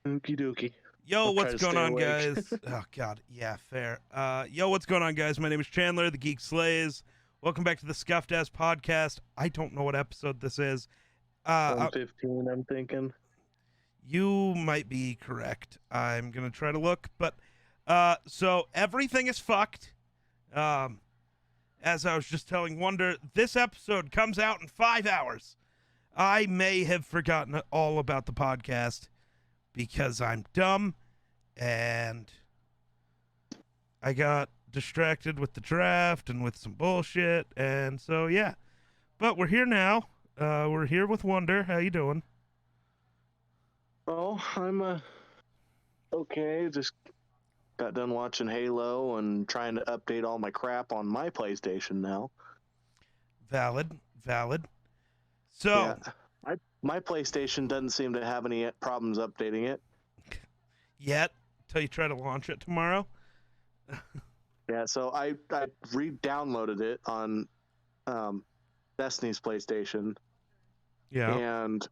Okie dokie. Yo, I'll try what's to going stay on, awake. guys? Oh, God. Yeah, fair. Yo, what's going on, guys? My name is Chandler, the Geek Slays. Welcome back to the Scuffed Ass Podcast. I don't know what episode this is. Uh, 115, I'm thinking. you might be correct. I'm going to try to look. But, so everything is fucked. As I was just telling Wonder, this episode comes out in 5 hours. I may have forgotten all about the podcast because I'm dumb and I got distracted with the draft and with some bullshit, and so yeah. But we're here now. We're here with Wonder. How you doing? Oh, I'm okay. Just got done watching Halo and trying to update all my crap on my PlayStation now. Valid. So Yeah, my PlayStation doesn't seem to have any problems updating it. yet till you try to launch it tomorrow. Yeah, so I re-downloaded it on Destiny's PlayStation, Yeah. and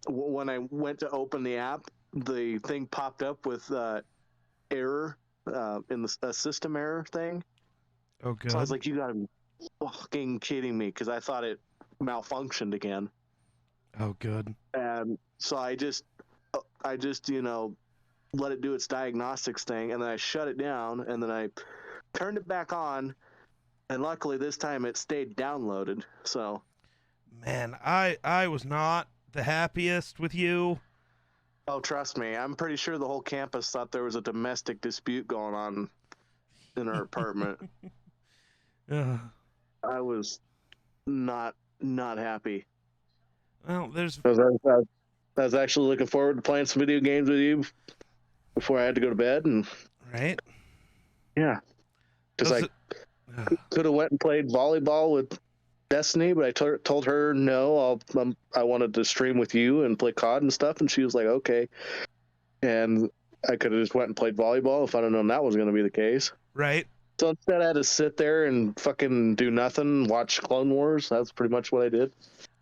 when I went to open the app, the thing popped up with error in the system error thing. Oh, good. So I was like, you gotta be fucking kidding me, because I thought it malfunctioned again. Oh, good. And so I just let it do its diagnostics thing, and then I shut it down, and then I turned it back on, and luckily this time it stayed downloaded. So Man, I was not the happiest with you. oh, trust me, I'm pretty sure the whole campus thought there was a domestic dispute going on in our apartment. Ugh. I was not happy. Well, there's I was actually looking forward to playing some video games with you before I had to go to bed, and right. yeah, because Does I it- could have went and played volleyball with Destiny, but I told her no. I wanted to stream with you and play COD and stuff, and she was like, okay. And I could have just went and played volleyball if I'd have known that was going to be the case. right. So instead, I had to sit there and fucking do nothing, watch Clone Wars. That's pretty much what I did.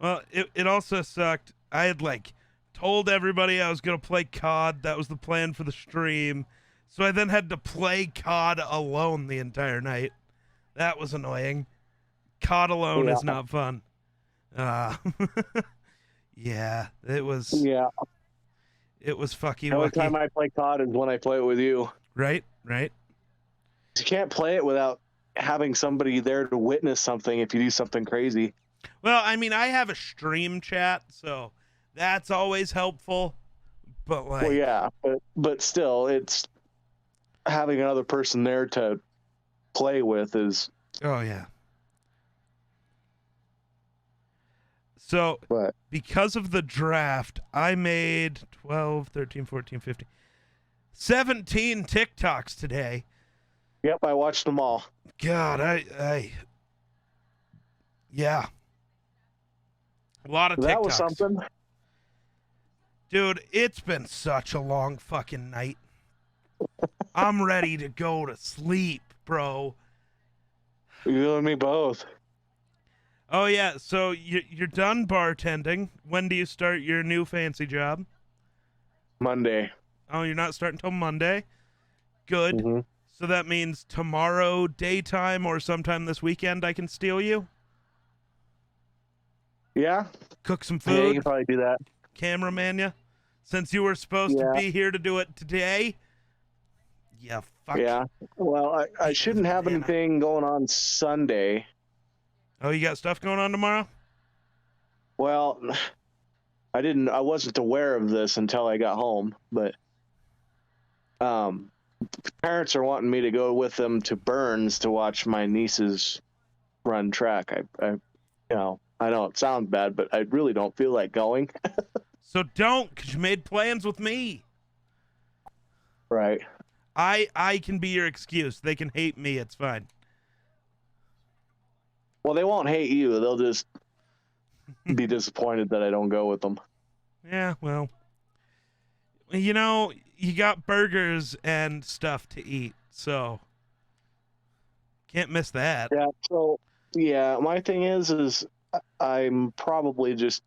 Well, it also sucked. I had told everybody I was gonna play COD. That was the plan for the stream. So I then had to play COD alone the entire night. That was annoying. COD alone is not fun. Yeah, it was. Yeah. It was fucky The only wucky. time I play COD is when I play it with you. Right. You can't play it without having somebody there to witness something if you do something crazy. Well, I mean, I have a stream chat, so that's always helpful. But Well, yeah, but still, it's having another person there to play with is. Oh yeah. So But because of the draft, I made 12, 13, 14, 15, 17 TikToks today. yep, I watched them all. God, yeah. A lot of TikToks. That was something. Dude, it's been such a long fucking night. I'm ready to go to sleep, bro. You and me both. Oh, yeah, so you're done bartending. When do you start your new fancy job? Monday. Oh, you're not starting till Monday? Good. Mm-hmm. So that means tomorrow daytime or sometime this weekend I can steal you? Yeah, Cook some yeah, you food? can probably do that. Cameraman ya? Since you were supposed to Yeah. be here to do it today? Yeah, fuck. Yeah. Well, I shouldn't have Man. anything going on Sunday. Oh, you got stuff going on tomorrow? Well, I wasn't aware of this until I got home, but parents are wanting me to go with them to Burns to watch my nieces run track. I know it sounds bad, but I really don't feel like going. So don't, because you made plans with me. Right. I can be your excuse. They can hate me. It's fine. Well, they won't hate you. They'll just be disappointed that I don't go with them. Yeah, well, you know, you got burgers and stuff to eat, so can't miss that. Yeah. So, yeah, my thing is I'm probably just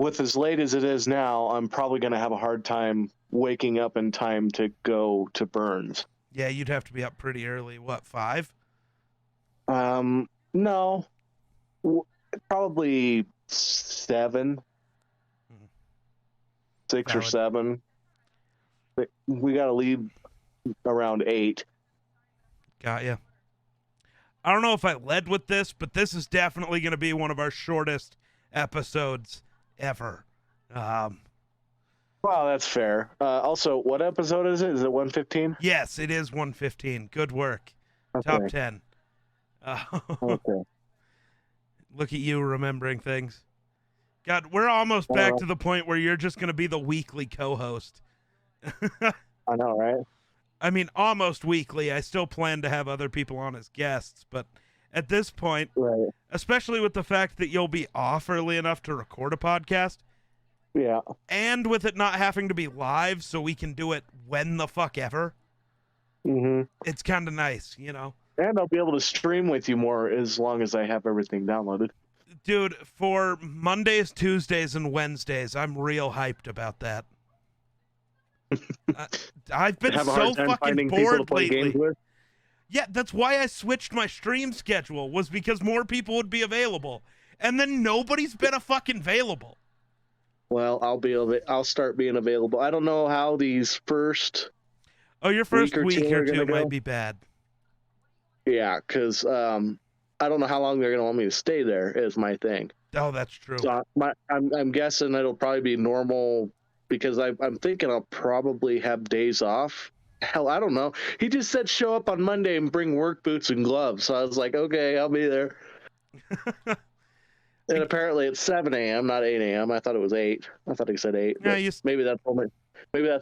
with as late as it is now, I'm probably going to have a hard time waking up in time to go to Burns. Yeah, you'd have to be up pretty early. What, 5? No, probably 7, 6 or Valid. 7. We got to leave around 8. Got you. I don't know if I led with this, but this is definitely going to be one of our shortest episodes ever. Well, that's fair. Also, what episode is it? Is it 115? Yes, it is 115. Good work. Okay. Top 10. Okay. Look at you remembering things. God, we're almost back to the point where you're just going to be the weekly co-host. I know, right? I mean, almost weekly. I still plan to have other people on as guests, but at this point, Right. especially with the fact that you'll be off early enough to record a podcast, Yeah. and with it not having to be live so we can do it when the fuck ever, it's kind of nice, you know? And I'll be able to stream with you more as long as I have everything downloaded. Dude, for Mondays, Tuesdays, and Wednesdays, I'm real hyped about that. I've been Have a so hard time fucking finding people to bored play games lately. with. Yeah, that's why I switched my stream schedule, was because more people would be available. And then nobody's been a fucking available. Well, I'll start being available. I don't know how these first. Oh, your first Week or week two or are gonna two might go. be bad. Yeah, because I don't know how long they're going to want me to stay there. Is my thing. Oh, that's true. So I'm guessing it'll probably be normal because I'm thinking I'll probably have days off. Hell, I don't know. He just said show up on Monday and bring work boots and gloves. So I was like, okay, I'll be there. And apparently it's 7 a.m., not 8 a.m. I thought it was 8. I thought he said 8. Yeah, Maybe that's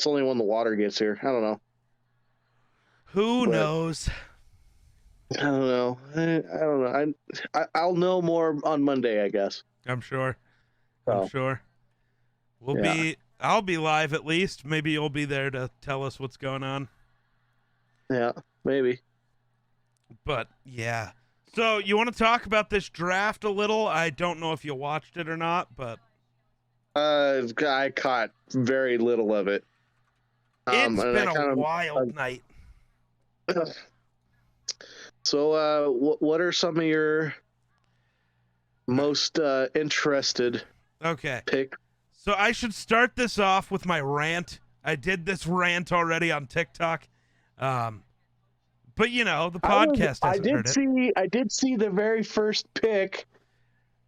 only when the water gets here. I don't know. Who But- knows? I don't know. I don't know. I'll know more on Monday, I guess. I'm sure. So, I'm sure. Yeah. I'll be live at least. Maybe you'll be there to tell us what's going on. yeah, maybe. But yeah. So you want to talk about this draft a little? I don't know if you watched it or not, but I caught very little of it. it's and been I a kinda- wild night. So, what are some of your most interested Okay. pick? So I should start this off with my rant. I did this rant already on TikTok. But you know, the podcast hasn't heard it. I did see the very first pick,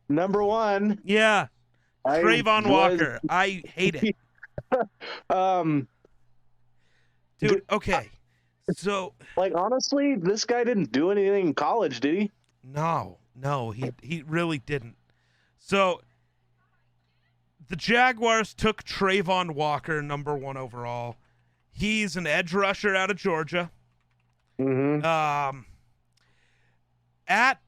number 1. Yeah. Trayvon Walker. I hate it. Dude, okay. So Like, honestly, this guy didn't do anything in college, did he? no, he really didn't. So the Jaguars took Trayvon Walker, number 1 overall. He's an edge rusher out of Georgia. Mm-hmm. At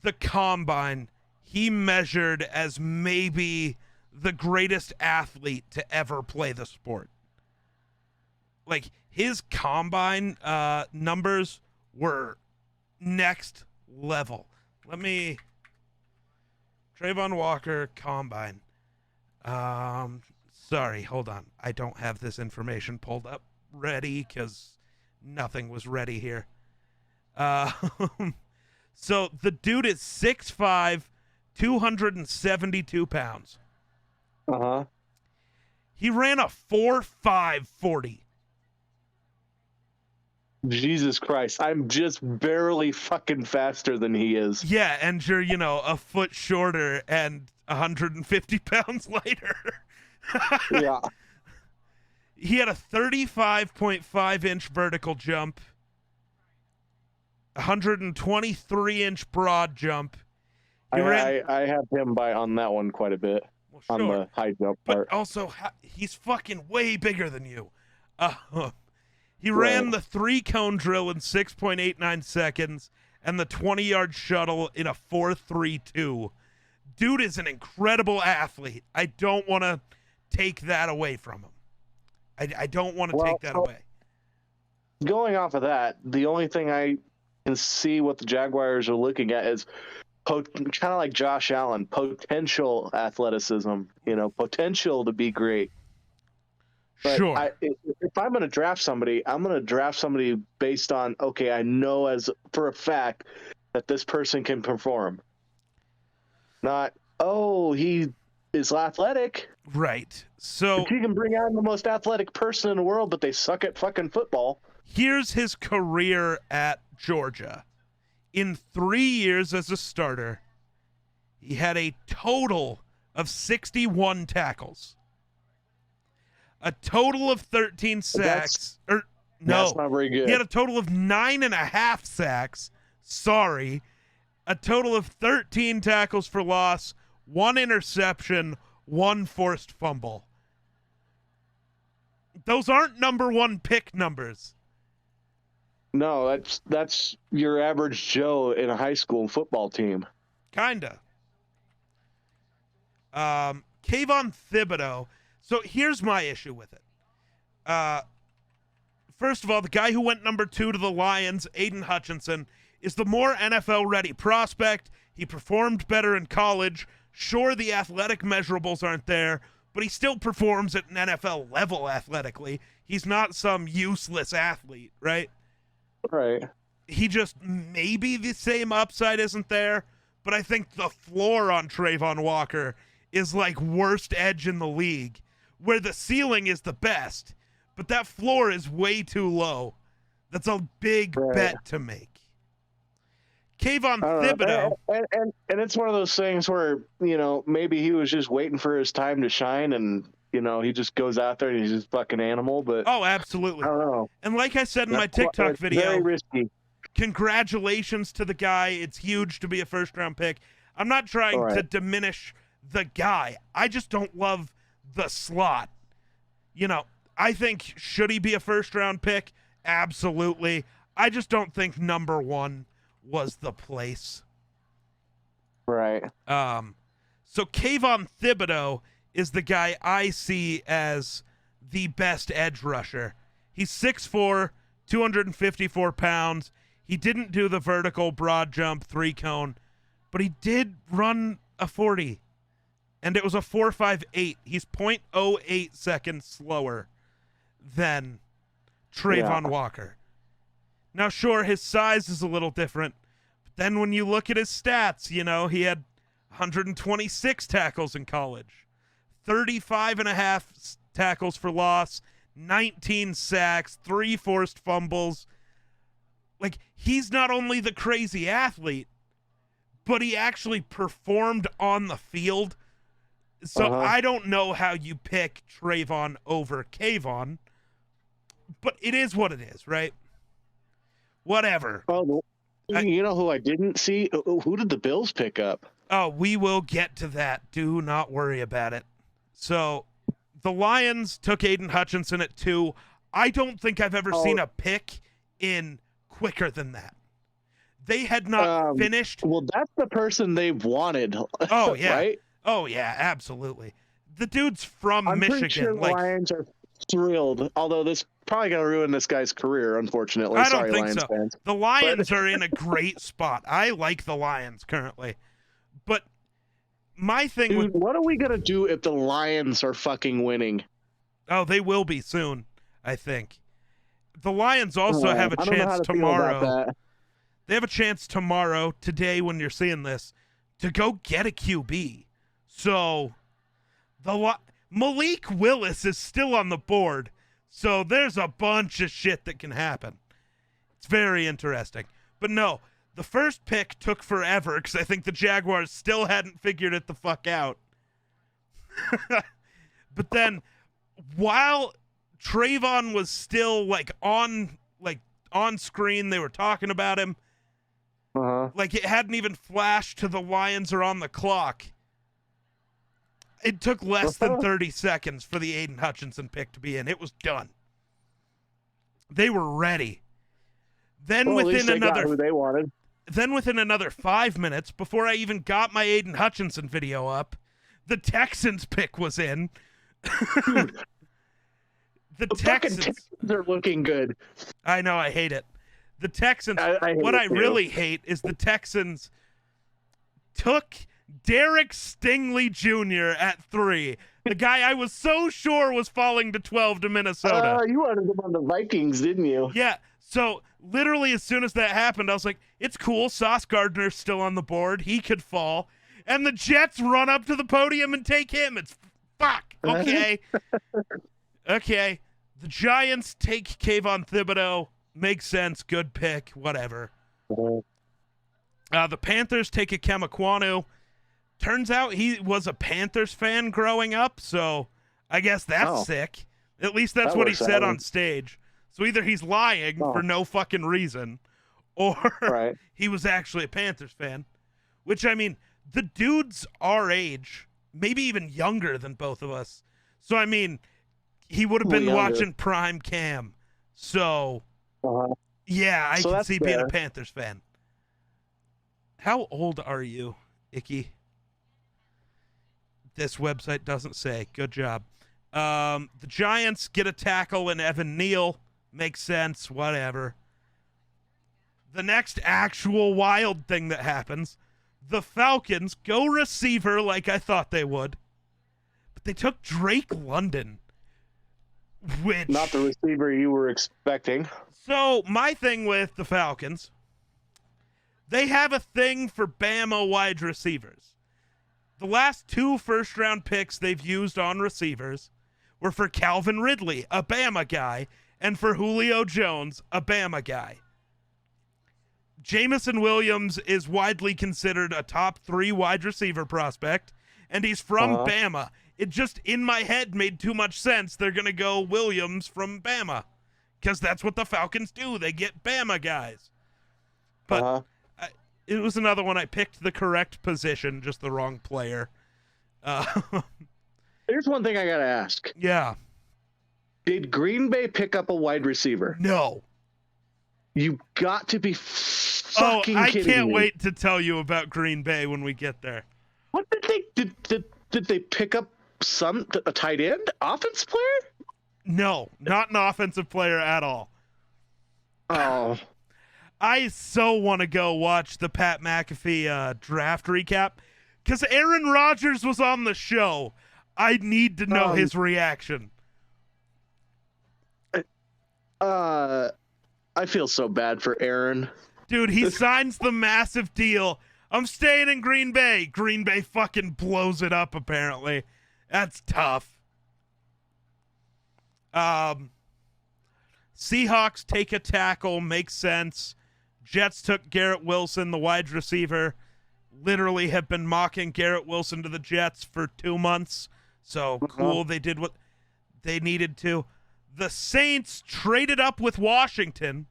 the combine, he measured as maybe the greatest athlete to ever play the sport. Like, his combine numbers were next level. Trayvon Walker combine. Sorry, hold on. I don't have this information pulled up ready because nothing was ready here. So the dude is 6'5", 272 pounds. Uh-huh. He ran a 4.5 40. Jesus Christ. I'm just barely fucking faster than he is. Yeah, and you're, a foot shorter and 150 pounds lighter. Yeah. He had a 35.5-inch vertical jump, 123-inch broad jump. I have him on that one quite a bit. Well, on sure. the high jump part. But also, he's fucking way bigger than you. He ran the 3-cone drill in 6.89 seconds and the 20-yard shuttle in a 4.32. Dude is an incredible athlete. I don't want to take that away from him. I don't want to take that away. Going off of that, the only thing I can see what the Jaguars are looking at is kind of like Josh Allen, potential athleticism, potential to be great. But Sure. if I'm going to draft somebody, I'm going to draft somebody based on, okay, I know as for a fact that this person can perform. Not, oh, he is athletic. Right. So But you can bring out the most athletic person in the world, but they suck at fucking football. here's his career at Georgia. In 3 years as a starter, he had a total of 61 tackles, a total of 13 sacks. That's not very good. He had a total of 9.5 sacks. Sorry. A total of 13 tackles for loss, 1 interception, 1 forced fumble. Those aren't number 1 pick numbers. No, that's your average Joe in a high school football team. Kinda. Kayvon Thibodeau. So here's my issue with it. First of all, the guy who went number 2 to the Lions, Aiden Hutchinson, is the more NFL-ready prospect. He performed better in college. Sure, the athletic measurables aren't there, but he still performs at an NFL level athletically. He's not some useless athlete, right? Right. He just, maybe the same upside isn't there, but I think the floor on Trayvon Walker is like worst edge in the league, where the ceiling is the best, but that floor is way too low. That's a big bet to make. Kayvon Thibodeau. And it's one of those things where, maybe he was just waiting for his time to shine and, he just goes out there and he's just fucking animal. But oh, absolutely. I don't know. And like I said in my TikTok video, very risky. Congratulations to the guy. It's huge to be a first-round pick. I'm not trying to diminish the guy. I just don't love the slot. I think, should he be a first-round pick? Absolutely. I just don't think number 1 was the place. Right. So Kayvon Thibodeau is the guy I see as the best edge rusher. He's 6'4", 254 pounds. He didn't do the vertical broad jump 3-cone, but he did run a 40, and it was a 4.58. He's 0.08 seconds slower than Trayvon Walker. Now, sure, his size is a little different, but then when you look at his stats, he had 126 tackles in college, 35.5 tackles for loss, 19 sacks, 3 forced fumbles. Like, he's not only the crazy athlete, but he actually performed on the field. So I don't know how you pick Trayvon over Kayvon, but it is what it is, right? Whatever. Oh, you know who I didn't see? Who did the Bills pick up? Oh, we will get to that. Do not worry about it. So the Lions took Aiden Hutchinson at 2. I don't think I've ever seen a pick in quicker than that. They had not finished. Well, that's the person they've wanted. Oh, yeah. Right? Oh, yeah, absolutely. The dude's from I'm Michigan. pretty sure the Lions are thrilled, although this probably going to ruin this guy's career, unfortunately. I don't Sorry, think Lions so. fans. The Lions are in a great spot. I like the Lions currently. But my thing Dude, what are we going to do if the Lions are fucking winning? Oh, they will be soon, I think. The Lions also have a chance tomorrow. They have a chance tomorrow, today when you're seeing this, to go get a QB. So Malik Willis is still on the board. So there's a bunch of shit that can happen. It's very interesting. But no, the first pick took forever because I think the Jaguars still hadn't figured it the fuck out. But then while Trayvon was still on screen, they were talking about him. Like it hadn't even flashed to the Lions are on the clock. It took less than 30 seconds for the Aiden Hutchinson pick to be in. It was done. They were ready. Then within another 5 minutes, before I even got my Aiden Hutchinson video up, the Texans pick was in. The Texans are looking good. I know, I hate it. The Texans, what I really hate is the Texans took Derek Stingley Jr. at 3. The guy I was so sure was falling to 12 to Minnesota. You wanted him on the Vikings, didn't you? Yeah. So literally as soon as that happened, I was like, it's cool. Sauce Gardner's still on the board. He could fall. And the Jets run up to the podium and take him. It's fuck. Okay. Okay. The Giants take Kayvon Thibodeau. Makes sense. Good pick. Whatever. The Panthers take Ikem Ekwonu. Turns out he was a Panthers fan growing up, so I guess that's sick. At least that's what he said on stage. So either he's lying for no fucking reason, or he was actually a Panthers fan. Which, I mean, the dude's our age, maybe even younger than both of us. So, I mean, he would have been watching Prime Cam. So, yeah, I can see being a Panthers fan. How old are you, Icky? This website doesn't say. Good job. The Giants get a tackle in Evan Neal. Makes sense. Whatever. The next actual wild thing that happens, the Falcons go receiver like I thought they would, but they took Drake London, which... Not the receiver you were expecting. So, my thing with the Falcons, they have a thing for Bama wide receivers. The last 2 first-round picks they've used on receivers were for Calvin Ridley, a Bama guy, and for Julio Jones, a Bama guy. Jamison Williams is widely considered a top 3 wide receiver prospect, and he's from Bama. It just, in my head, made too much sense. They're going to go Williams from Bama, because that's what the Falcons do. They get Bama guys. But... it was another one I picked the correct position, just the wrong player. Here's one thing I got to ask. Yeah. Did Green Bay pick up a wide receiver? No. You got to be fucking kidding me. I can't wait to tell you about Green Bay when we get there. What did they pick up a tight end? Offensive player? No, not an offensive player at all. Oh. I so want to go watch the Pat McAfee draft recap because Aaron Rodgers was on the show. I need to know his reaction. I feel so bad for Aaron. Dude, he signs the massive deal. I'm staying in Green Bay. Green Bay fucking blows it up, apparently. That's tough. Seahawks take a tackle. Makes sense. Jets took Garrett Wilson, the wide receiver. Literally have been mocking Garrett Wilson to the Jets for 2 months. So cool, they did what they needed to. The Saints traded up with Washington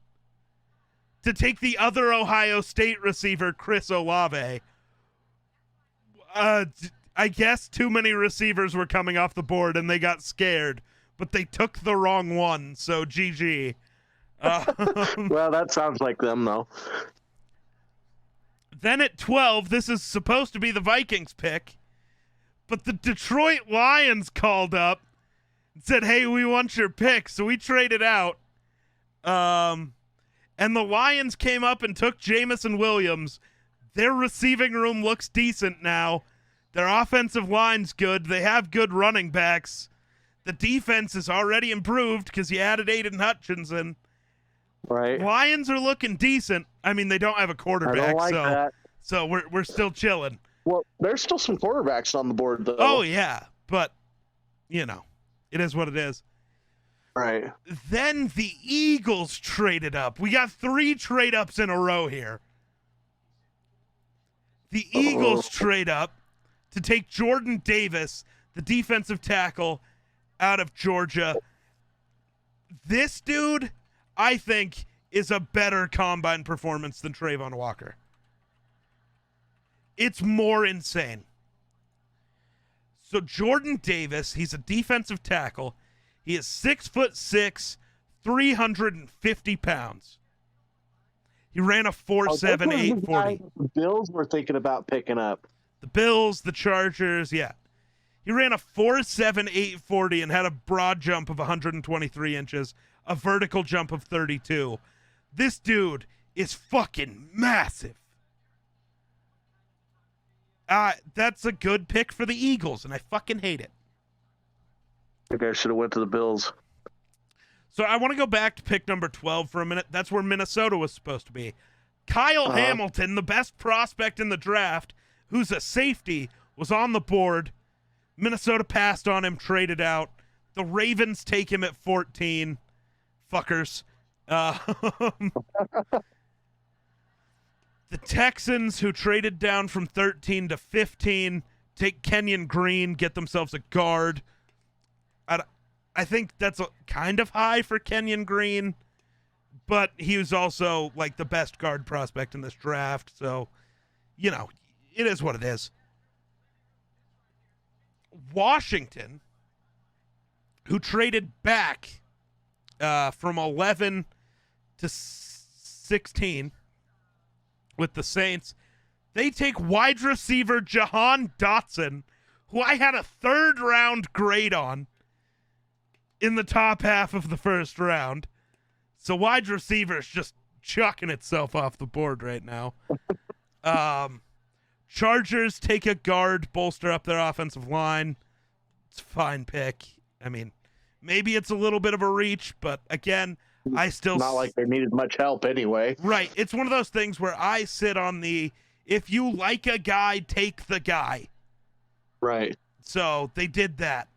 to take the other Ohio State receiver, Chris Olave. I guess too many receivers were coming off the board and they got scared, but they took the wrong one, so GG. Well, that sounds like them, though. Then at 12, this is supposed to be the Vikings pick, but the Detroit Lions called up and said, hey, we want your pick, so we traded out. And the Lions came up and took Jamison Williams. Their receiving room looks decent now. Their offensive line's good. They have good running backs. The defense is already improved because you added Aiden Hutchinson. Right. Lions are looking decent. I mean, they don't have a quarterback, I don't like that. So we're still chilling. Well, there's still some quarterbacks on the board, though. Oh, yeah. But, you know, it is what it is. Right. Then the Eagles traded up. We got 3 trade-ups in a row here. The Eagles trade up to take Jordan Davis, the defensive tackle out of Georgia. This dude, I think, is a better combine performance than Trayvon Walker. It's more insane. So Jordan Davis, he's a defensive tackle. He is 6'6", 350 pounds. He ran a 4.7, 840. The Bills were thinking about picking up. The Bills, the Chargers, yeah. He ran a 4.7, 840 and had a broad jump of 123 inches, a vertical jump of 32. This dude is fucking massive. That's a good pick for the Eagles, and I fucking hate it. I think I should have went to the Bills. So I want to go back to pick number 12 for a minute. That's where Minnesota was supposed to be. Kyle Hamilton, the best prospect in the draft, who's a safety, was on the board. Minnesota passed on him, traded out. The Ravens take him at 14. Fuckers. The Texans, who traded down from 13 to 15, take Kenyon Green, get themselves a guard. I think that's kind of high for Kenyon Green, but he was also like the best guard prospect in this draft. So, you know, it is what it is. Washington, who traded back from 11 to 16 with the Saints, they take wide receiver Jahan Dotson, who I had a 3rd round grade on in the top half of the 1st round. So wide receiver is just chucking itself off the board right now. Chargers take a guard, bolster up their offensive line. It's a fine pick. I mean, maybe it's a little bit of a reach, but again, I still... Not like they needed much help anyway. Right. It's one of those things where I sit on the, if you like a guy, take the guy. Right. So they did that.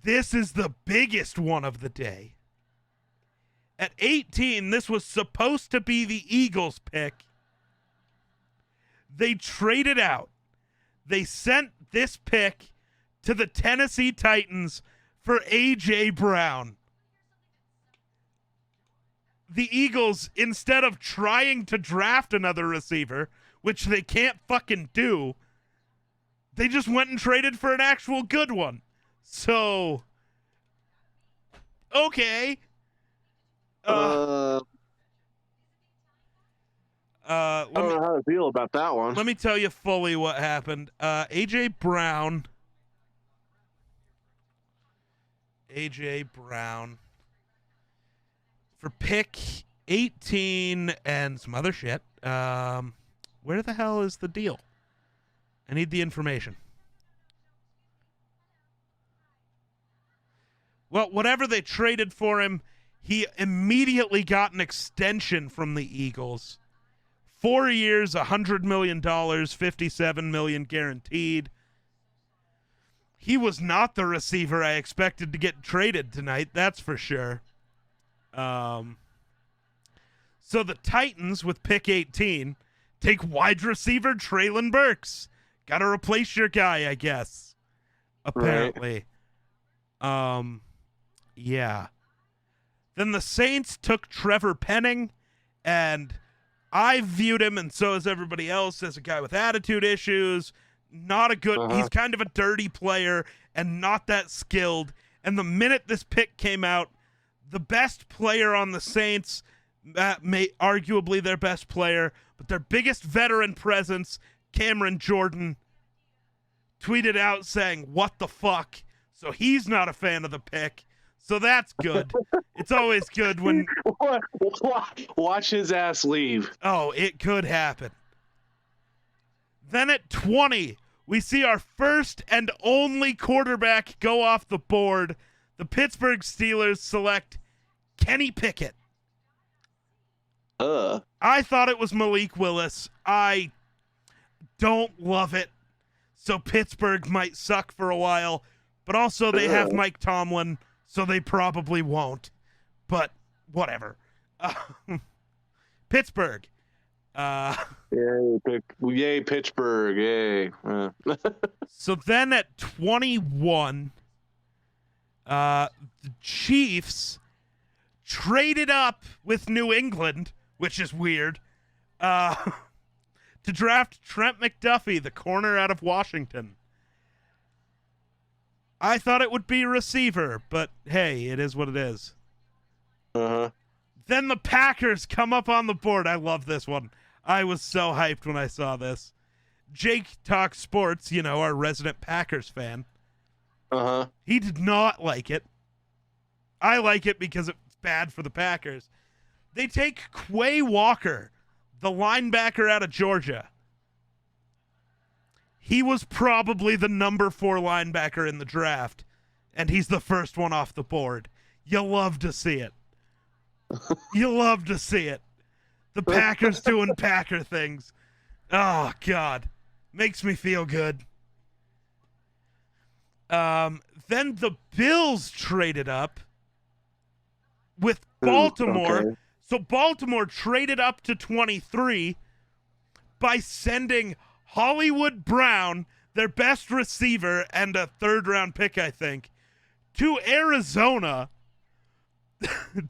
This is the biggest one of the day. At 18, this was supposed to be the Eagles' pick. They traded out. They sent this pick to the Tennessee Titans for A.J. Brown. The Eagles, instead of trying to draft another receiver, which they can't fucking do, they just went and traded for an actual good one. So, okay. I don't know how to feel about that one. Let me tell you fully what happened. A.J. Brown. For pick 18 and some other shit. Where the hell is the deal? I need the information. Well, whatever they traded for him, he immediately got an extension from the Eagles. 4 years, $100 million, $57 million guaranteed. He was not the receiver I expected to get traded tonight, that's for sure. So the Titans, with pick 18, take wide receiver Treylon Burks. Got to replace your guy, I guess. Apparently. Right. Yeah. Then the Saints took Trevor Penning, and I viewed him, and so has everybody else, as a guy with attitude issues. Not a good, he's kind of a dirty player and not that skilled. And the minute this pick came out, the best player on the Saints, arguably their best player, but their biggest veteran presence, Cameron Jordan, tweeted out saying, "What the fuck?" So he's not a fan of the pick. So that's good. It's always good when... Watch his ass leave. Oh, it could happen. Then at 20, we see our first and only quarterback go off the board. The Pittsburgh Steelers select Kenny Pickett. I thought it was Malik Willis. I don't love it. So Pittsburgh might suck for a while, but also they have Mike Tomlin, so they probably won't. But whatever. Pittsburgh. Yay, Pittsburgh. Yay. So then at 21, the Chiefs traded up with New England, which is weird, to draft Trent McDuffie, the corner out of Washington. I thought it would be receiver, but hey, it is what it is. Then the Packers come up on the board. I love this one. I was so hyped when I saw this. Jake talks sports, you know, our resident Packers fan. He did not like it. I like it because it's bad for the Packers. They take Quay Walker, the linebacker out of Georgia. he was probably the number 4 linebacker in the draft, and he's the first one off the board. You love to see it. You love to see it. The Packers doing Packer things. Oh, God. Makes me feel good. Then the Bills traded up with Baltimore. Okay. So Baltimore traded up to 23 by sending Hollywood Brown, their best receiver and a 3rd-round pick, I think, to Arizona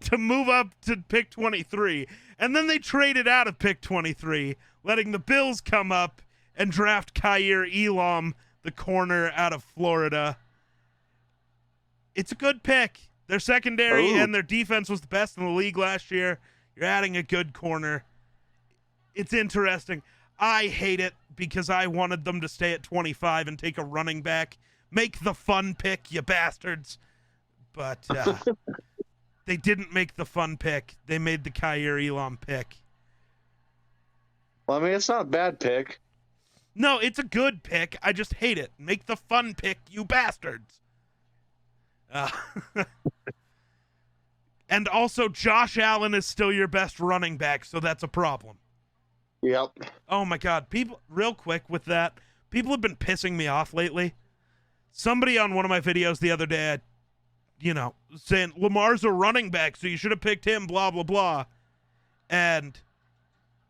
to move up to pick 23. And then they traded out of pick 23, letting the Bills come up and draft Kaiir Elam, the corner out of Florida. It's a good pick. Their secondary and their defense was the best in the league last year. You're adding a good corner. It's interesting. I hate it because I wanted them to stay at 25 and take a running back. Make the fun pick, you bastards. But they didn't make the fun pick. They made the Kaiir Elam pick. Well, I mean, it's not a bad pick. No, it's a good pick. I just hate it. Make the fun pick, you bastards. And also, Josh Allen is still your best running back, so that's a problem. Yep. Oh, my God. People, real quick with that, people have been pissing me off lately. Somebody on one of my videos the other day, saying Lamar's a running back, so you should have picked him, blah, blah, blah. And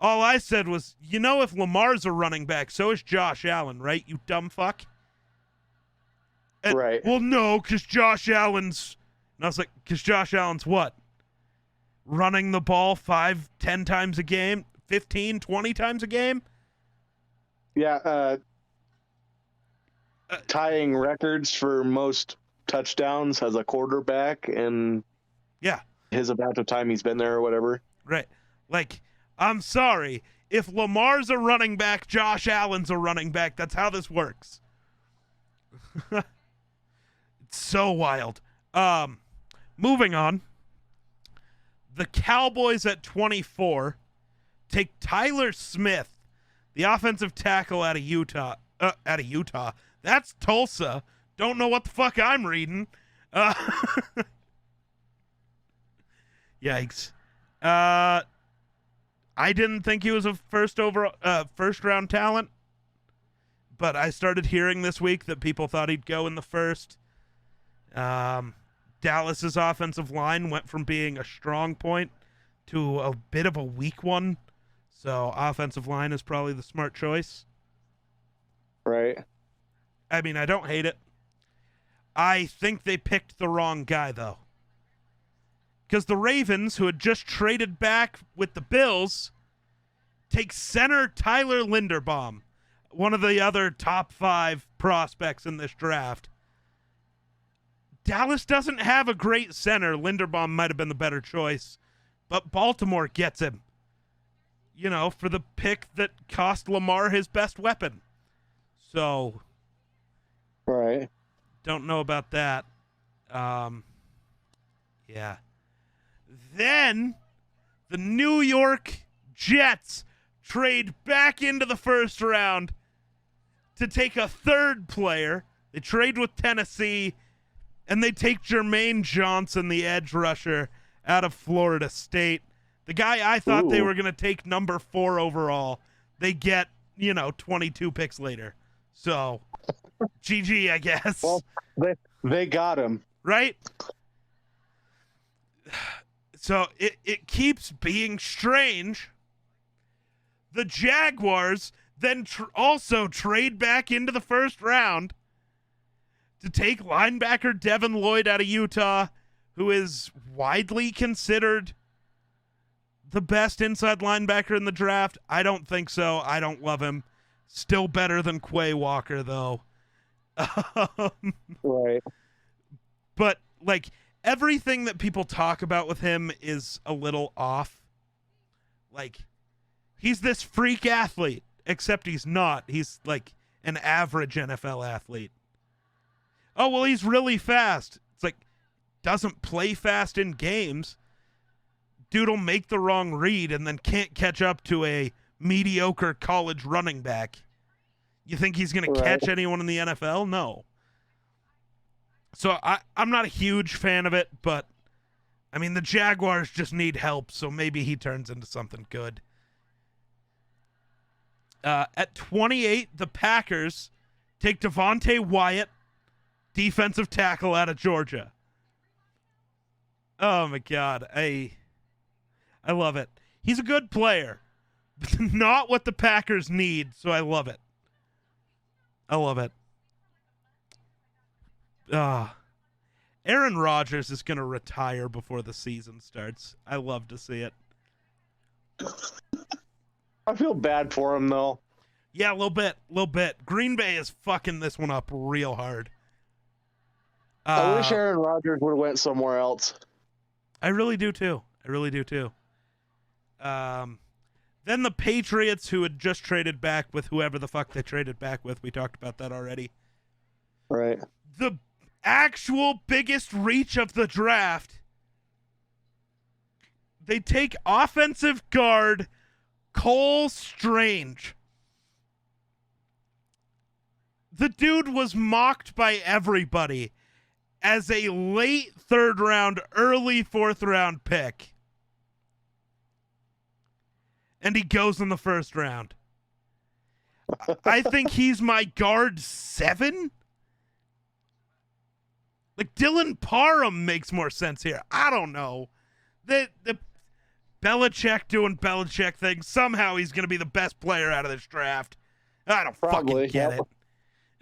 all I said was, if Lamar's a running back, so is Josh Allen, right, you dumb fuck? And, right. Well, no, because Josh Allen's... And I was like, because Josh Allen's what? Running the ball 5-10 times a game? 15, 20 times a game? Yeah, tying records for most touchdowns as a quarterback, and his amount of time he's been there or whatever. Right. Like, I'm sorry. If Lamar's a running back, Josh Allen's a running back. That's how this works. It's so wild. Moving on. The Cowboys at 24 take Tyler Smith, the offensive tackle out of Utah. That's Tulsa. Don't know what the fuck I'm reading. Yikes. I didn't think he was a first round talent, but I started hearing this week that people thought he'd go in the first. Dallas's offensive line went from being a strong point to a bit of a weak one. So offensive line is probably the smart choice. Right. I mean, I don't hate it. I think they picked the wrong guy, though. Because the Ravens, who had just traded back with the Bills, take center Tyler Linderbaum, one of the other top 5 prospects in this draft. Dallas doesn't have a great center. Linderbaum might have been the better choice, but Baltimore gets him, for the pick that cost Lamar his best weapon. So, right. Don't know about that. Yeah. Then the New York Jets trade back into the first round to take a 3rd player. They trade with Tennessee, and they take Jermaine Johnson, the edge rusher, out of Florida State. The guy I thought they were going to take number 4 overall. They get, 22 picks later. So, GG, I guess. Well, they got him. Right? So, it keeps being strange. The Jaguars then also trade back into the first round to take linebacker Devin Lloyd out of Utah, who is widely considered the best inside linebacker in the draft. I don't think so. I don't love him. Still better than Quay Walker, though. Right. But, everything that people talk about with him is a little off. He's this freak athlete, except he's not. He's, an average NFL athlete. Oh, well, he's really fast. It's doesn't play fast in games. Dude'll make the wrong read and then can't catch up to a mediocre college running back. You think he's going to catch anyone in the NFL? No. So I'm not a huge fan of it, but I mean, the Jaguars just need help, so maybe he turns into something good. At 28, the Packers take Devontae Wyatt, defensive tackle out of Georgia. Oh my God, I love it. He's a good player, but not what the Packers need, so I love it. I love it. Aaron Rodgers is going to retire before the season starts. I love to see it. I feel bad for him, though. Yeah, a little bit. Green Bay is fucking this one up real hard. I wish Aaron Rodgers would have went somewhere else. I really do, too. Then the Patriots, who had just traded back with whoever the fuck they traded back with. We talked about that already. Right. The actual biggest reach of the draft. They take offensive guard Cole Strange. The dude was mocked by everybody as a late third round, early fourth round pick. And he goes in the first round. I think he's my guard 7. Like, Dylan Parham makes more sense here. I don't know. The Belichick doing Belichick things. Somehow he's going to be the best player out of this draft. I don't fucking get it.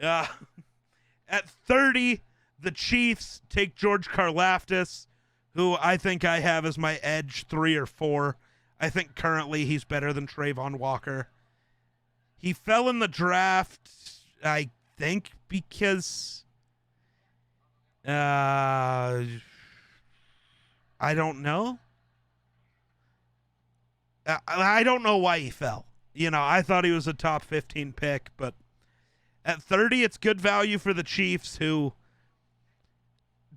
At 30, the Chiefs take George Karlaftis, who I think I have as my edge 3 or 4. I think currently he's better than Trayvon Walker. He fell in the draft, I think, because I don't know. I don't know why he fell. You know, I thought he was a top 15 pick, but at 30, it's good value for the Chiefs, who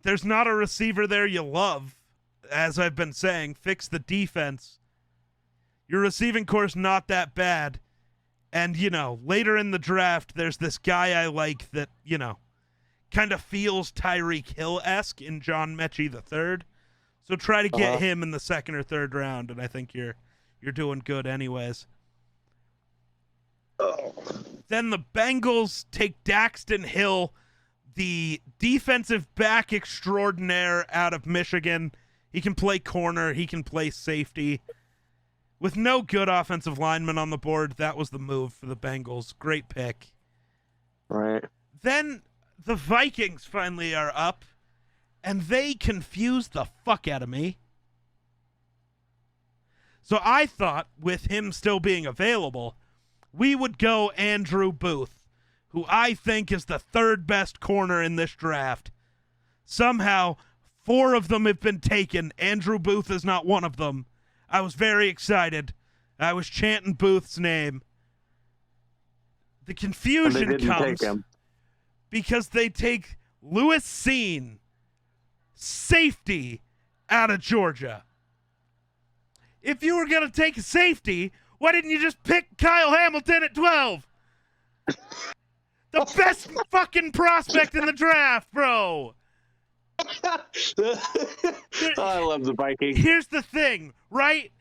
there's not a receiver there you love. As I've been saying, fix the defense. Your receiving core's not that bad. And, you know, later in the draft, there's this guy I like that, you know, kind of feels Tyreek Hill-esque in John Mechie III. So try to get him in the second or third round, and I think you're doing good anyways. Then the Bengals take Daxton Hill, the defensive back extraordinaire out of Michigan. He can play corner. He can play safety. With no good offensive lineman on the board, that was the move for the Bengals. Great pick. Right. Then the Vikings finally are up, and they confused the fuck out of me. So I thought, with him still being available, we would go Andrew Booth, who I think is the third best corner in this draft. Somehow, 4 of them have been taken. Andrew Booth is not one of them. I was very excited. I was chanting Booth's name. The confusion comes because they take Lewis Seen, safety, out of Georgia. If you were going to take a safety, why didn't you just pick Kyle Hamilton at 12? The best fucking prospect in the draft, bro. I love the Vikings. Here's the thing, right?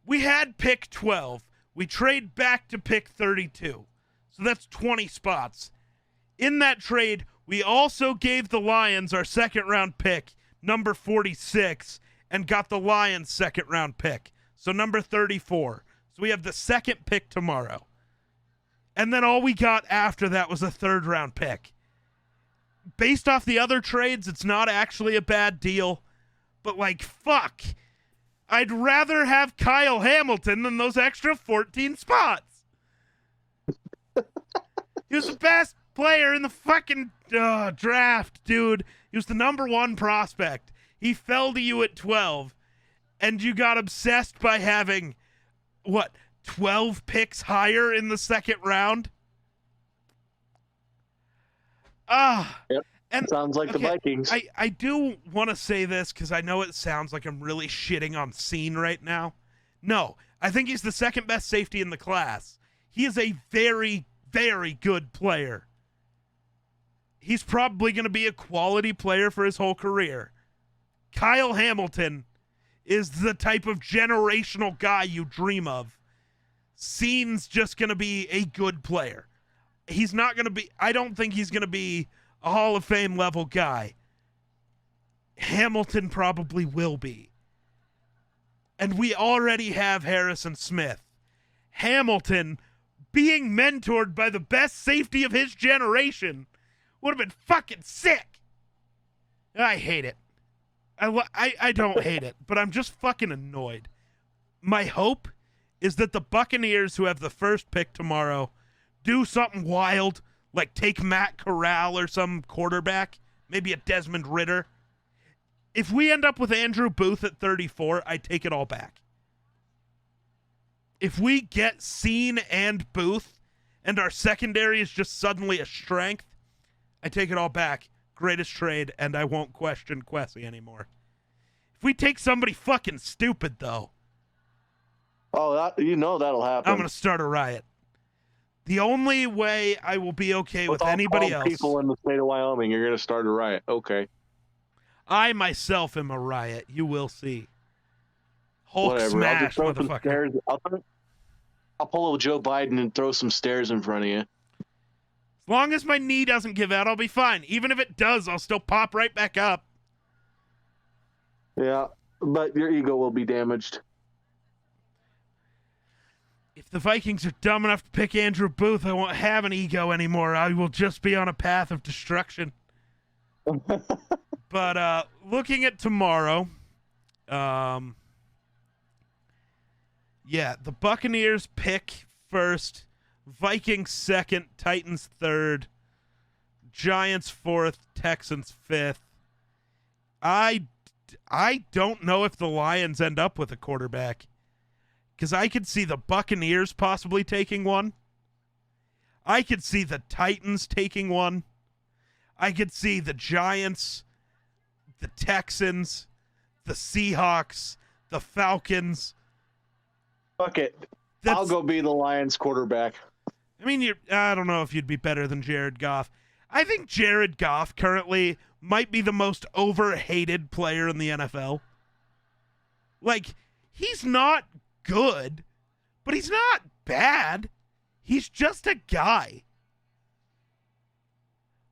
We had pick 12. We trade back to pick 32. So that's 20 spots. In that trade, we also gave the Lions our second-round pick, number 46, and got the Lions' second-round pick, so number 34. So we have the second pick tomorrow. And then all we got after that was a third-round pick. Based off the other trades, it's not actually a bad deal. But, like, fuck. I'd rather have Kyle Hamilton than those extra 14 spots. He was the best player in the fucking draft, dude. He was the number 1 prospect. He fell to you at 12. And you got obsessed by having, 12 picks higher in the second round? Yep. And sounds like the Vikings. I do want to say this because I know it sounds like I'm really shitting on Seen right now. No, I think he's the second best safety in the class. He is a very, very good player. He's probably going to be a quality player for his whole career. Kyle Hamilton is the type of generational guy you dream of. Scene's just going to be a good player. He's not going to be, I don't think he's going to be a Hall of Fame level guy. Hamilton probably will be. And we already have Harrison Smith. Hamilton, being mentored by the best safety of his generation, would have been fucking sick. I hate it. I don't hate it, but I'm just fucking annoyed. My hope is that the Buccaneers, who have the first pick tomorrow, do something wild, like take Matt Corral or some quarterback, maybe a Desmond Ridder. If we end up with Andrew Booth at 34, I take it all back. If we get Scene and Booth and our secondary is just suddenly a strength, I take it all back. Greatest trade, and I won't question Quessy anymore. If we take somebody fucking stupid, though, that'll happen. I'm going to start a riot. The only way I will be okay with anybody else... people in the state of Wyoming, you're going to start a riot. Okay. I myself am a riot. You will see. Hulk Whatever. smash, motherfucker. I'll pull a Joe Biden and throw some stairs in front of you. As long as my knee doesn't give out, I'll be fine. Even if it does, I'll still pop right back up. Yeah, but your ego will be damaged. If the Vikings are dumb enough to pick Andrew Booth, I won't have an ego anymore. I will just be on a path of destruction. But looking at tomorrow, the Buccaneers pick first, Vikings second, Titans third, Giants fourth, Texans fifth. I don't know if the Lions end up with a quarterback, because I could see the Buccaneers possibly taking one. I could see the Titans taking one. I could see the Giants, the Texans, the Seahawks, the Falcons. Fuck it. I'll go be the Lions quarterback. I mean, I don't know if you'd be better than Jared Goff. I think Jared Goff currently might be the most overhated player in the NFL. Like, he's not good, but he's not bad. He's just a guy.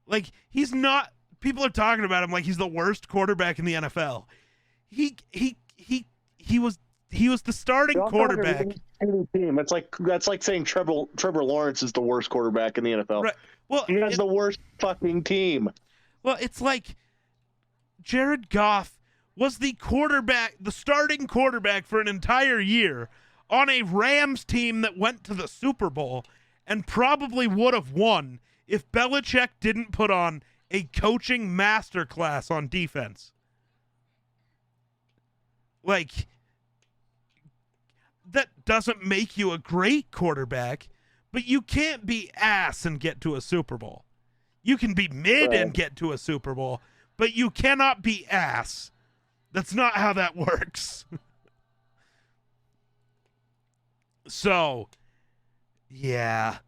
Like, he's not... People are talking about him like he's the worst quarterback in the NFL. He was the starting quarterback. That's like saying Trevor Lawrence is the worst quarterback in the NFL. Right. Well, he has the worst fucking team. Well, it's like Jared Goff was the starting quarterback for an entire year on a Rams team that went to the Super Bowl and probably would have won if Belichick didn't put on a coaching masterclass on defense. Like, that doesn't make you a great quarterback, but you can't be ass and get to a Super Bowl. You can be mid and get to a Super Bowl, but you cannot be ass. That's not how that works. So, yeah,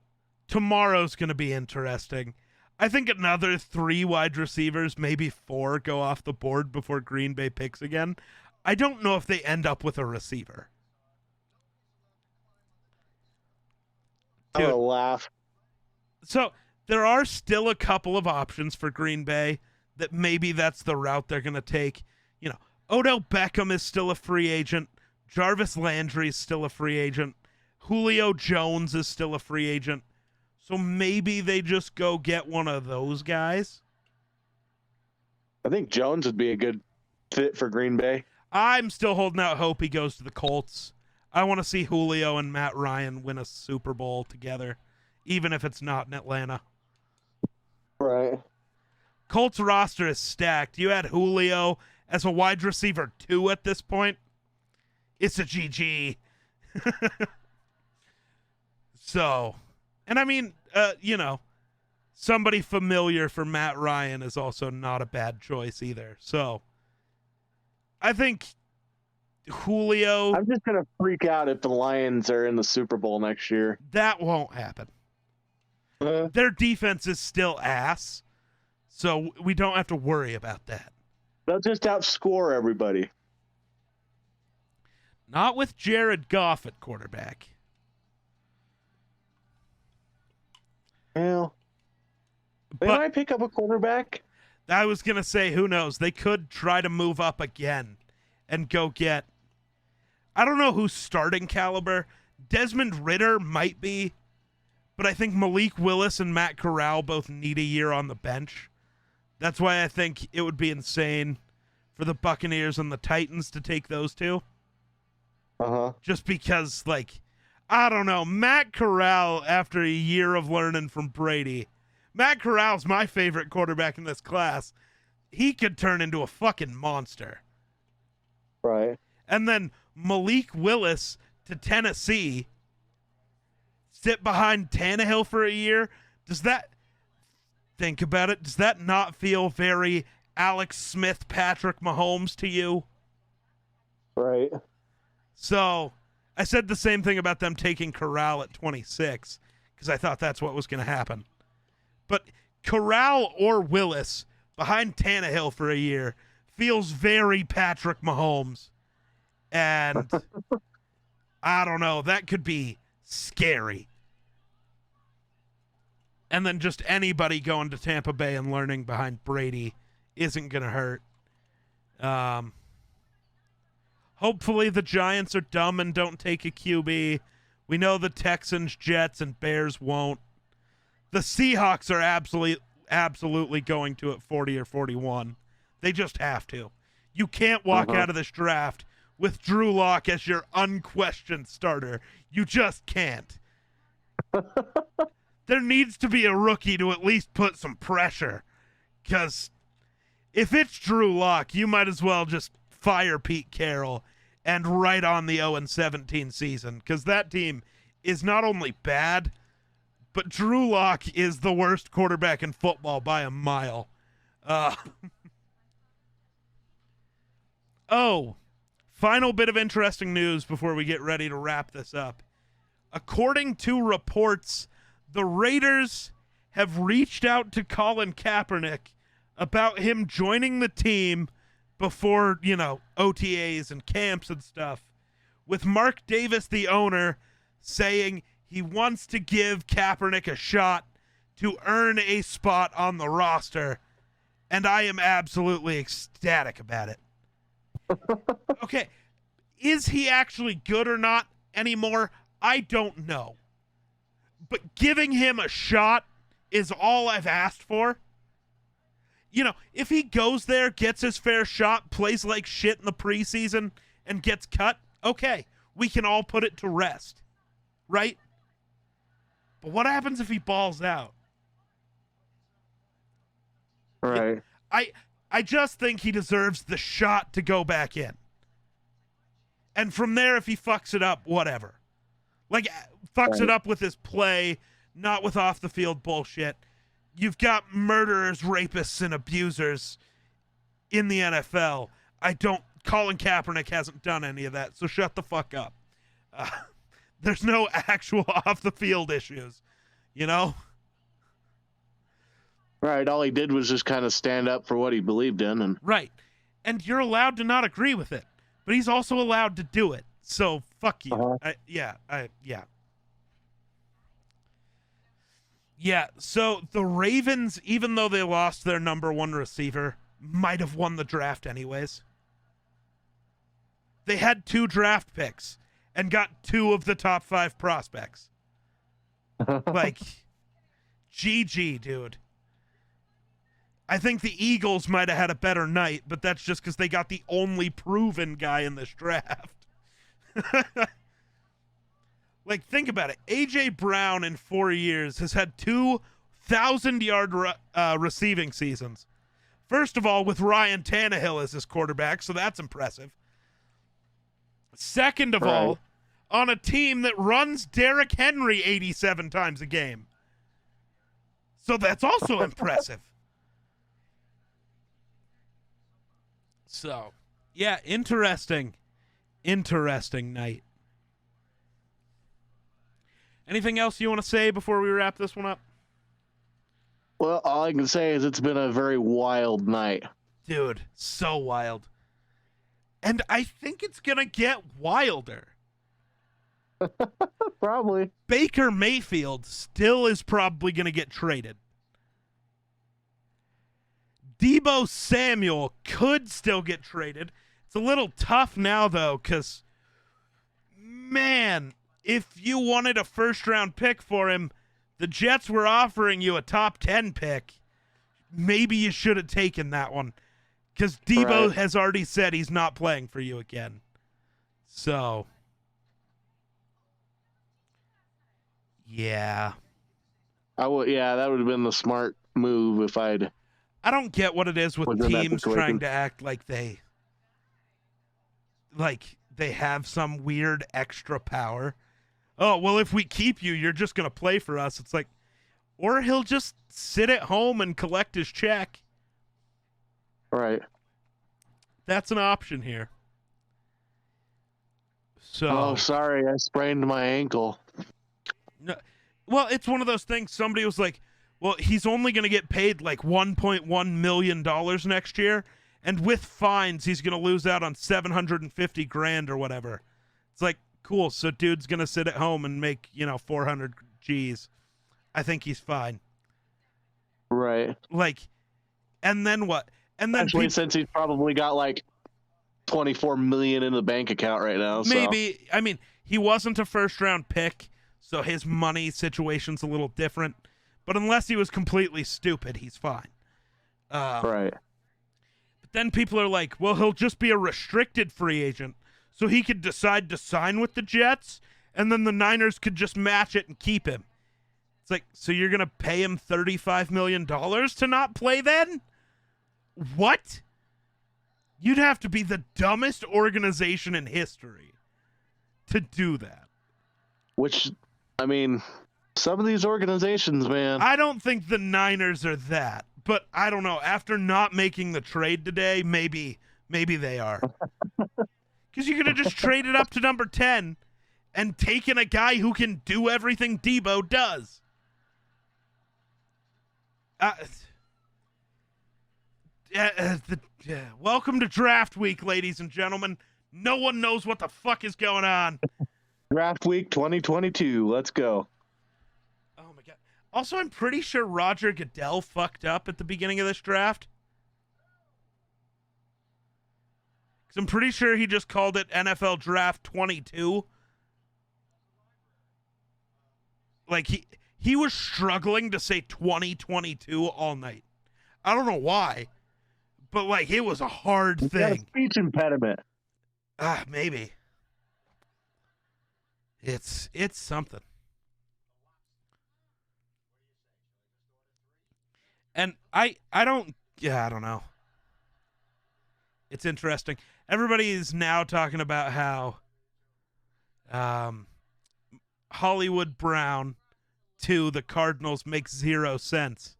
tomorrow's going to be interesting. I think another 3 wide receivers, maybe 4, go off the board before Green Bay picks again. I don't know if they end up with a receiver. I'm going to laugh. So there are still a couple of options for Green Bay that maybe that's the route they're going to take. You know, Odell Beckham is still a free agent. Jarvis Landry is still a free agent. Julio Jones is still a free agent. So maybe they just go get one of those guys. I think Jones would be a good fit for Green Bay. I'm still holding out hope he goes to the Colts. I want to see Julio and Matt Ryan win a Super Bowl together, even if it's not in Atlanta. Right. Colts roster is stacked. You had Julio as a wide receiver 2 at this point. It's a GG. So, and I mean, somebody familiar for Matt Ryan is also not a bad choice either. So, I think Julio... I'm just going to freak out if the Lions are in the Super Bowl next year. That won't happen. Their defense is still ass, so we don't have to worry about that. They'll just outscore everybody. Not with Jared Goff at quarterback. Well, they might pick up a quarterback. I was going to say, who knows? They could try to move up again and go get... I don't know who's starting caliber. Desmond Ridder might be, but I think Malik Willis and Matt Corral both need a year on the bench. That's why I think it would be insane for the Buccaneers and the Titans to take those two. Just because, like, I don't know, Matt Corral, after a year of learning from Brady, Matt Corral's my favorite quarterback in this class. He could turn into a fucking monster. Right. And then Malik Willis to Tennessee, sit behind Tannehill for a year. Does that, think about it, does that not feel very Alex Smith, Patrick Mahomes to you? Right. So I said the same thing about them taking Corral at 26 because I thought that's what was going to happen. But Corral or Willis behind Tannehill for a year feels very Patrick Mahomes. And I don't know, that could be scary. And then just anybody going to Tampa Bay and learning behind Brady isn't going to hurt. Hopefully the Giants are dumb and don't take a QB. We know the Texans, Jets, and Bears won't. The Seahawks are absolutely going to at 40 or 41. They just have to. You can't walk out of this draft with Drew Lock as your unquestioned starter. You just can't. There needs to be a rookie to at least put some pressure. Because if it's Drew Lock, you might as well just fire Pete Carroll and right on the 0-17 season. Because that team is not only bad, but Drew Lock is the worst quarterback in football by a mile. Final bit of interesting news before we get ready to wrap this up. According to reports, the Raiders have reached out to Colin Kaepernick about him joining the team before, OTAs and camps and stuff, with Mark Davis, the owner, saying he wants to give Kaepernick a shot to earn a spot on the roster, and I am absolutely ecstatic about it. Okay, is he actually good or not anymore? I don't know. But giving him a shot is all I've asked for. If he goes there, gets his fair shot, plays like shit in the preseason, and gets cut, okay, we can all put it to rest, right? But what happens if he balls out? Right. I just think he deserves the shot to go back in. And from there, if he fucks it up, whatever. Like, fucks it up with his play, not with off-the-field bullshit. You've got murderers, rapists, and abusers in the NFL. Colin Kaepernick hasn't done any of that, so shut the fuck up. There's no actual off-the-field issues, Right, all he did was just kind of stand up for what he believed in. Right, and you're allowed to not agree with it, but he's also allowed to do it, so fuck you. Yeah, so the Ravens, even though they lost their number one receiver, might have won the draft anyways. They had 2 draft picks and got 2 of the top 5 prospects. Like, GG, dude. I think the Eagles might have had a better night, but that's just because they got the only proven guy in this draft. Like, think about it. A.J. Brown in 4 years has had 2 1,000-yard receiving seasons. First of all, with Ryan Tannehill as his quarterback, so that's impressive. Second of all, on a team that runs Derrick Henry 87 times a game. So that's also impressive. So, yeah, interesting night. Anything else you want to say before we wrap this one up? Well, all I can say is it's been a very wild night. Dude, so wild. And I think it's going to get wilder. Probably. Baker Mayfield still is probably going to get traded. Deebo Samuel could still get traded. It's a little tough now, though, because, man, if you wanted a first-round pick for him, the Jets were offering you a top 10 pick. Maybe you should have taken that one, because Deebo has already said he's not playing for you again. So, yeah. Yeah, that would have been the smart move if I'd... I don't get what it is with teams trying to act like they have some weird extra power. Oh, well, if we keep you, you're just going to play for us. It's like, or he'll just sit at home and collect his check. Right. That's an option here. So. Oh, sorry, I sprained my ankle. No, well, it's one of those things. Somebody was like, well, he's only going to get paid like $1.1 million next year, and with fines, he's going to lose out on $750,000 or whatever. It's like, cool. So dude's going to sit at home and make, 400 G's. I think he's fine. Right. Like, and then what? And then actually, since he's probably got like 24 million in the bank account right now. Maybe. So. I mean, he wasn't a first-round pick, so his money situation's a little different. But unless he was completely stupid, he's fine. Right. But then people are like, well, he'll just be a restricted free agent, so he could decide to sign with the Jets, and then the Niners could just match it and keep him. It's like, so you're going to pay him $35 million to not play then? What? You'd have to be the dumbest organization in history to do that. Which, I mean... some of these organizations, man. I don't think the Niners are that, but I don't know. After not making the trade today, maybe they are. Because you could have just traded up to number 10 and taken a guy who can do everything Deebo does. Welcome to draft week, ladies and gentlemen. No one knows what the fuck is going on. Draft week 2022. Let's go. Oh my god. Also, I'm pretty sure Roger Goodell fucked up at the beginning of this draft. Because I'm pretty sure he just called it NFL Draft 22. Like, he was struggling to say 2022 all night. I don't know why. But, like, it was a hard thing. Got a speech impediment. Maybe. It's something. And I don't know. It's interesting. Everybody is now talking about how Hollywood Brown to the Cardinals makes 0 sense.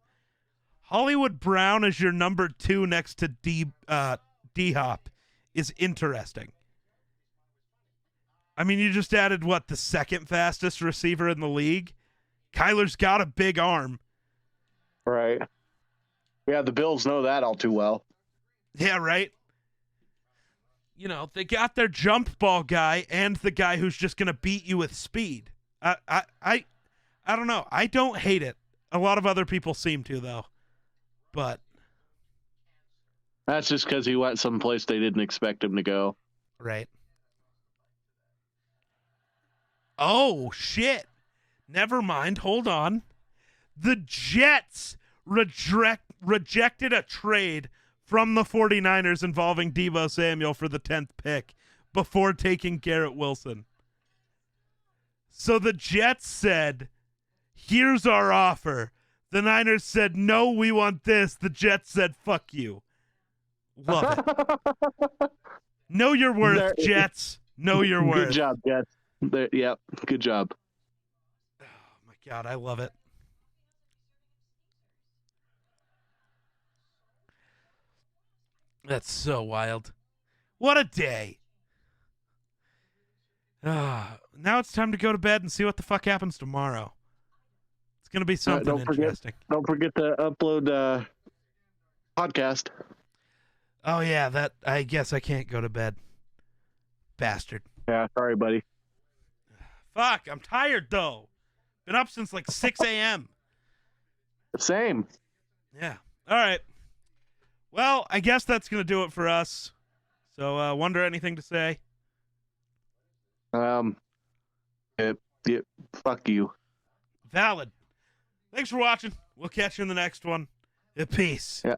Hollywood Brown as your number 2 next to D-Hop is interesting. I mean, you just added, the second fastest receiver in the league? Kyler's got a big arm. Right. Yeah, the Bills know that all too well. Yeah, right? They got their jump ball guy and the guy who's just going to beat you with speed. I don't know. I don't hate it. A lot of other people seem to, though. But that's just because he went someplace they didn't expect him to go. Right. Oh, shit. Never mind. Hold on. The Jets rejected a trade from the 49ers involving Deebo Samuel for the 10th pick before taking Garrett Wilson. So the Jets said, here's our offer. The Niners said, no, we want this. The Jets said, fuck you. Love it. Know your worth, Jets. Know your worth. Good job, Jets. Yep, good job. Oh, my God, I love it. That's so wild. What a day. Now it's time to go to bed and see what the fuck happens tomorrow. It's gonna be something interesting. Don't forget to upload podcast. Oh yeah, that I guess I can't go to bed. Bastard. Yeah, sorry, buddy. Fuck, I'm tired though. Been up since like 6 a.m. Same. Yeah. All right. Well, I guess that's gonna do it for us. So, Wonder, anything to say? Fuck you. Valid. Thanks for watching. We'll catch you in the next one. Peace. Yeah.